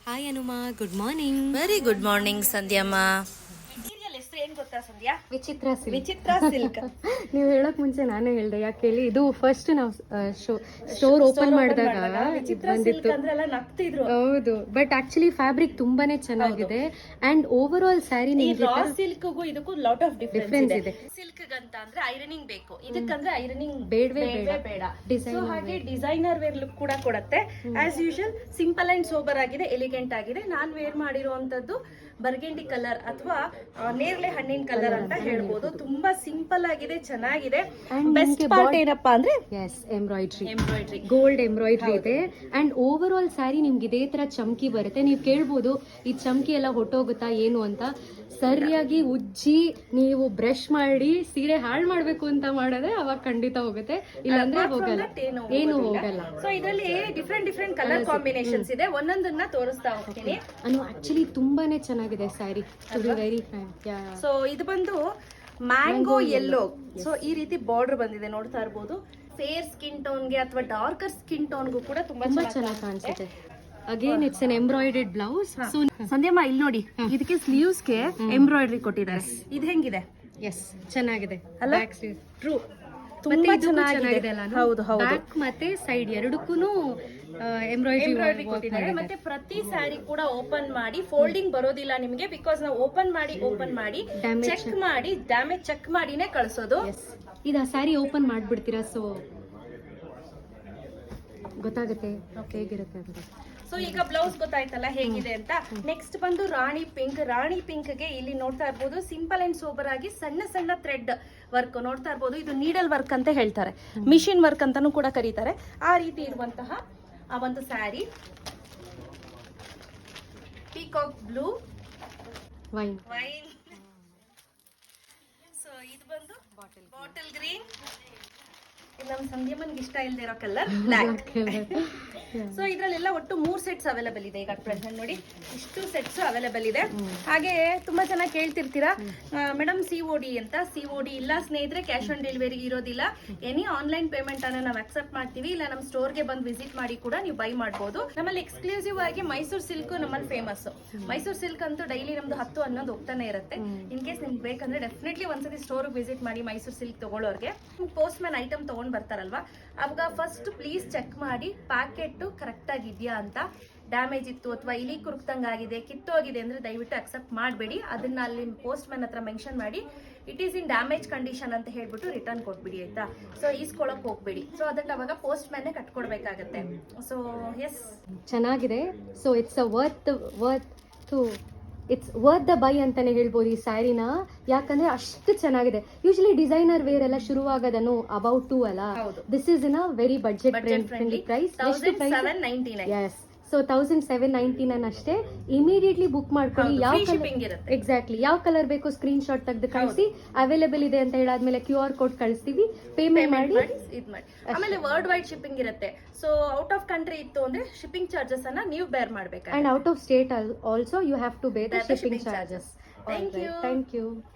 Hi Hanuma, good morning. Very good morning Sandhyamma. Serial ಹೆಸರು ಏನ್ ಗೊತ್ತಾ ಸಂಧ್ಯಾ? ವಿಚಿತ್ರ ಸಿಲ್ಕ್. ವಿಚಿತ್ರ ಸಿಲ್ಕ್. ನೀವು ಹೇಳಕ್ ಮುಂಚೆ ನಾನೇ ಹೇಳ್ದೆ, ಯಾಕೆ ಹೇಳಿ, ಇದು ಫಸ್ಟ್ ನಾವು ಸ್ಟೋರ್ ಓಪನ್ ಮಾಡಿದಾಗ ವಿಚಿತ್ರ ಸಿಲ್ಕ್ ಬಂದಿತ್ತು. ಅಂದ್ರೆ ಎಲ್ಲ ನಗ್ತಿದ್ರು. ಹೌದು, ಬಟ್ ಆಕ್ಚುಲಿ ಫ್ಯಾಬ್ರಿಕ್ ತುಂಬಾನೇ ಚೆನ್ನಾಗಿದೆ ಅಂಡ್ ಓವರ್ ಆಲ್ ಸ್ಯಾರಿ ಈ ರಾ ಸಿಲ್ಕ್ಗೂ ಇದಕ್ಕೂ ಲಾಟ್ ಆಫ್ ಡಿಫರೆನ್ಸ್ ಇದೆ. ಸಿಲ್ಕ್ ಅಂತ ಅಂದ್ರೆ ಐರನಿಂಗ್ ಬೇಕು, ಇದಕ್ಕಂದ್ರೆ ಐರನಿಂಗ್ ಬೇಡವೇ ಬೇಡ. ಸೊ ಹಾಗೆ ಡಿಸೈನರ್ ವೇರ್ ಲುಕ್ ಕೂಡ ಕೊಡುತ್ತೆ. As usual simple and sober ಆಗಿದೆ, ಎಲಿಗೆಂಟ್ ಆಗಿದೆ. ನಾನ್ ವೇರ್ ಮಾಡಿರುವಂತದ್ದು ಬರ್ಗೆಂಡಿ ಕಲರ್ ಅಥವಾ ನೇರಳೆ ಹಣ್ಣಿನ ಕಲರ್ ಅಂತ ಹೇಳ್ಬೋದು. ತುಂಬಾ ಸಿಂಪಲ್ ಆಗಿದೆ, ಚೆನ್ನಾಗಿದೆ. ಬೆಸ್ಟ್ ಪಾರ್ಟ್ ಏನಪ್ಪಾ ಅಂದ್ರೆ ಎಂಬ್ರಾಯ್ಡ್ರಿ, ಗೋಲ್ಡ್ ಎಂಬ್ರಾಯ್ಡ್ರಿ ಇದೆ ಅಂಡ್ ಓವರ್ ಆಲ್ ಸ್ಯಾರಿ ನಿಮ್ಗೆ ಇದೇ ತರ ಚಮಕಿ ಬರುತ್ತೆ. ನೀವು ಕೇಳ್ಬೋದು ಈ ಚಮಕಿ ಎಲ್ಲ ಹೊಟ್ಟೋಗುತ್ತಾ ಏನು ಅಂತ. ಸರಿಯಾಗಿ ಉಜ್ಜಿ ನೀವು ಬ್ರಷ್ ಮಾಡಿ ಸೀರೆ ಹಾಳು ಮಾಡ್ಬೇಕು ಅಂತ ಮಾಡಿದ್ರೆ ಅವಾಗ ಖಂಡಿತ ಹೋಗುತ್ತೆ, ಇಲ್ಲಾಂದ್ರೆ ಹೋಗಲ್ಲ, ಏನು ಹೋಗಲ್ಲ. ಸೊ ಇದರಲ್ಲಿ ಡಿಫ್ರೆಂಟ್ ಕಲರ್ ಕಾಂಬಿನೇಷನ್ಸ್ ಇದೆ, ಒಂದೊಂದನ್ನ ತೋರಿಸ್ತಾ ಹೋಗ್ತೀನಿ. ಆಕ್ಚುಲಿ ತುಂಬಾನೇ ಚೆನ್ನಾಗಿದೆ ಸ್ಯಾರಿ, ವೆರಿ ಫೈನ್. ಸೊ ಇದು ಬಂದು ಮ್ಯಾಂಗೋ ಯೆಲ್ಲೋ. ಸೊ ಈ ರೀತಿ ಬಾರ್ಡರ್ ಬಂದಿದೆ, ನೋಡ್ತಾ ಇರ್ಬೋದು. ಫೇರ್ ಸ್ಕಿನ್ ಟೋನ್ಗೆ ಅಥವಾ ಡಾರ್ಕರ್ ಸ್ಕಿನ್ ಟೋನ್ಗೂ ಕೂಡ ತುಂಬಾ ಚೆನ್ನಾಗಿ ಕಾಣಿಸುತ್ತೆ. Again it's an embroidered blouse. Sandhyamma ಇಲ್ಲಿ ನೋಡಿ, ಇದಕ್ಕೆ ಸ್ಲೀವ್ಸ್ ಗೆ ಎಂಬ್ರಾಯ್ಡ್ರಿ ಕೊಟ್ಟಿದ್ದಾರೆ. ಇದು ಹೆಂಗಿದೆ? ಎಸ್, ಚೆನ್ನಾಗಿದೆ ಅಲ್ಲ? ಟ್ರೂ, ತುಂಬಾ ಚೆನ್ನಾಗಿದೆ ಅಲ್ಲ? ಹೌದು ಹೌದು. ಬ್ಯಾಕ್ ಮತ್ತೆ ಸೈಡ್ ಎರಡಕ್ಕೂ ಎಂಬ್ರಾಯ್ಡ್ರಿ ಕೊಟ್ಟಿದ್ದಾರೆ. ಮತ್ತೆ ಪ್ರತಿ ಸ್ಯಾರಿ ಕೂಡ ಓಪನ್ ಮಾಡಿ ಫೋಲ್ಡಿಂಗ್ ಬರೋದಿಲ್ಲ ನಿಮಗೆ, ಬಿಕಾಸ್ ನಾವು ಓಪನ್ ಮಾಡಿ ಚೆಕ್ ಮಾಡಿ ಡ್ಯಾಮೇಜ್ ಚೆಕ್ ಮಾಡಿನೇ ಕಳ್ಸೋದು. ಇದು ಸ್ಯಾರಿ ಓಪನ್ ಮಾಡ್ಬಿಡ್ತೀರಾ, ಸೊ ಗೊತ್ತಾಗುತ್ತೆ ಹೇಗಿರುತ್ತೆ ಅಂತ. ಸೊ ಈಗ ಬ್ಲೌಸ್ ಗೊತ್ತಾಯ್ತಲ್ಲ ಹೇಗಿದೆ ಅಂತ. ನೆಕ್ಸ್ಟ್ ಬಂದು ರಾಣಿ ಪಿಂಕ್ ಗೆ ಇಲ್ಲಿ ನೋಡ್ತಾ ಇರ್ಬೋದು, ಸಿಂಪಲ್ ಅಂಡ್ ಸೋಬರ್ ಆಗಿ ಸಣ್ಣ ಸಣ್ಣ ಥ್ರೆಡ್ ವರ್ಕ್ ನೋಡ್ತಾ ಇರ್ಬೋದು. ಇದು ನೀಡಲ್ ವರ್ಕ್ ಅಂತ ಹೇಳ್ತಾರೆ, ಮಿಷಿನ್ ವರ್ಕ್ ಅಂತಾನೂ ಕೂಡ ಕರೀತಾರೆ. ಆ ರೀತಿ ಇರುವಂತಹ ಆ ಒಂದು sari. Peacock blue, wine. So ಇದು ಬಂದು ಬಾಟಲ್ ಗ್ರೀನ್. ನಮ್ಮ ಸಂಧ್ಯಮನ್ಗೆ ಇಷ್ಟ ಇಲ್ಲದೆ ಇರೋ ಕಲರ್ ಬ್ಲಾಕ್. ಸೊ ಇದ್ರಲ್ಲೆಲ್ಲ ಒಟ್ಟು 3 ಸೆಟ್ಸ್ ಅವೈಲೇಬಲ್ ಇದೆ ಈಗ ಪ್ರೆಸೆಂಟ್. ನೋಡಿ, ಇಷ್ಟು ಸೆಟ್ಸ್ ಅವೈಲೇಬಲ್ ಇದೆ. ಹಾಗೆ ತುಂಬಾ ಜನ ಕೇಳ್ತಿರ್ತೀರಾ ಮೇಡಮ್ COD ಅಂತ. COD ಇಲ್ಲ ಸ್ನೇಹಿತರೆ, ಕ್ಯಾಶ್ ಆನ್ ಡೆಲಿವರಿ ಇರೋದಿಲ್ಲ. ಎನಿ ಆನ್ಲೈನ್ ಪೇಮೆಂಟ್ ಅನ್ನ ನಾವು ಅಕ್ಸೆಪ್ಟ್ ಮಾಡ್ತೀವಿ. ಇಲ್ಲ ನಮ್ಮ ಸ್ಟೋರ್ಗೆ ಬಂದು ವಿಸಿಟ್ ಮಾಡಿ ಕೂಡ ನೀವು ಬೈ ಮಾಡಬಹುದು. ನಮ್ಮಲ್ಲಿ ಎಕ್ಸ್ಕ್ಲೂಸಿವ್ ಆಗಿ ಮೈಸೂರು ಸಿಲ್ಕ್ ನಮ್ಮಲ್ಲಿ ಫೇಮಸ್. ಮೈಸೂರು ಸಿಲ್ಕ್ ಅಂತೂ ಡೈಲಿ ನಮ್ದು 10-11 ಹೋಗ್ತಾನೆ ಇರುತ್ತೆ. ಇನ್ ಕೇಸ್ ನಿಮ್ಗೆ ಬೇಕಂದ್ರೆ ಡೆಫಿನೆಟ್ಲಿ ಒಂದ್ಸತಿ ಸ್ಟೋರ್ ವಿಸಿಟ್ ಮಾಡಿ. ಮೈಸೂರು ಸಿಲ್ಕ್ ತಗೊಳ್ಳೋರ್ಗೆ ಪೋಸ್ಟ್ ಮ್ಯಾನ್ ಐಟಮ್ ತಗೊಂಡ್ ಬರ್ತಾರಲ್ವಾ, ಅವಾಗ ಫಸ್ಟ್ ಪ್ಲೀಸ್ ಚೆಕ್ ಮಾಡಿ ಪ್ಯಾಕೆಟ್ ಕರೆಕ್ಟ್ ಆಗಿದ್ಯಾ ಅಂತ. ಡ್ಯಾಮೇಜ್ ಇತ್ತು ಅಥವಾ ಇಲಿ ಕುರುಕ್ತಂಗ್ ಆಗಿದೆ, ಕಿತ್ತೋಗಿದೆ ಅಂದ್ರೆ ದಯವಿಟ್ಟು ಅಕ್ಸೆಪ್ಟ್ ಮಾಡಬೇಡಿ. ಅದನ್ನ ಅಲ್ಲಿ ಪೋಸ್ಟ್ ಮ್ಯಾನ್ ಹತ್ರ ಮೆನ್ಷನ್ ಮಾಡಿ it is in damage condition ಅಂತ ಹೇಳ್ಬಿಟ್ಟು ರಿಟರ್ನ್ ಕೊಟ್ಬಿಡಿ, ಆಯ್ತಾ? ಸೊ ಈಸ್ಕೊಳಕ್ ಹೋಗ್ಬೇಡಿ. ಸೊ ಅದನ್ನ ಅವಾಗ ಪೋಸ್ಟ್ ಮ್ಯಾನ್ ಕಟ್ಕೊಡ್ಬೇಕಾಗತ್ತೆ. ಸೊ ಎಸ್, ಚೆನ್ನಾಗಿದೆ. So it's worth the by ಅಂತಾನೆ ಹೇಳ್ಬೋದು ಈ ಸ್ಯಾರಿನ. ಯಾಕಂದ್ರೆ ಅಷ್ಟು ಚೆನ್ನಾಗಿದೆ. ಯೂಶಲಿ ಡಿಸೈನರ್ ವೇರ್ ಎಲ್ಲ ಶುರುವಾಗೋದನ್ನು ಅಬೌಟ್ 2 ಅಲ್ಲ. This is in a very budget friendly price. 1799. Yes, so 1799 ಅಷ್ಟೇ. ಇಮಿಡಿಯೇಟ್ಲಿ ಬುಕ್ ಮಾಡ್ಕೊಳ್ಳಿ. ಯಾವ ಎಕ್ಸಾಕ್ಟ್ಲಿ ಯಾವ ಕಲರ್ ಬೇಕು ಸ್ಕ್ರೀನ್ ಶಾಟ್ ತೆಗೆದು ಕಳಿಸಿ. ಅವೈಲೇಬಲ್ ಇದೆ ಅಂತ ಹೇಳಾದ್ಮೇಲೆ QR ಕೋಡ್ ಕಳಿಸ್ತೀವಿ, ಪೇಮೆಂಟ್ ಮಾಡಿ. ಆಮೇಲೆ ವರ್ಲ್ಡ್ ವೈಡ್ ಶಿಪ್ಪಿಂಗ್ ಇರುತ್ತೆ. ಸೊ ಔಟ್ ಆಫ್ ಕಂಟ್ರಿ ಇತ್ತು ಅಂದ್ರೆ ಶಿಪ್ಪಿಂಗ್ ಚಾರ್ಜಸ್ ಅನ್ನ ನೀವು ಬೇರ್ ಮಾಡಬೇಕು. And out of state also you have to bear the shipping charges. Thank you.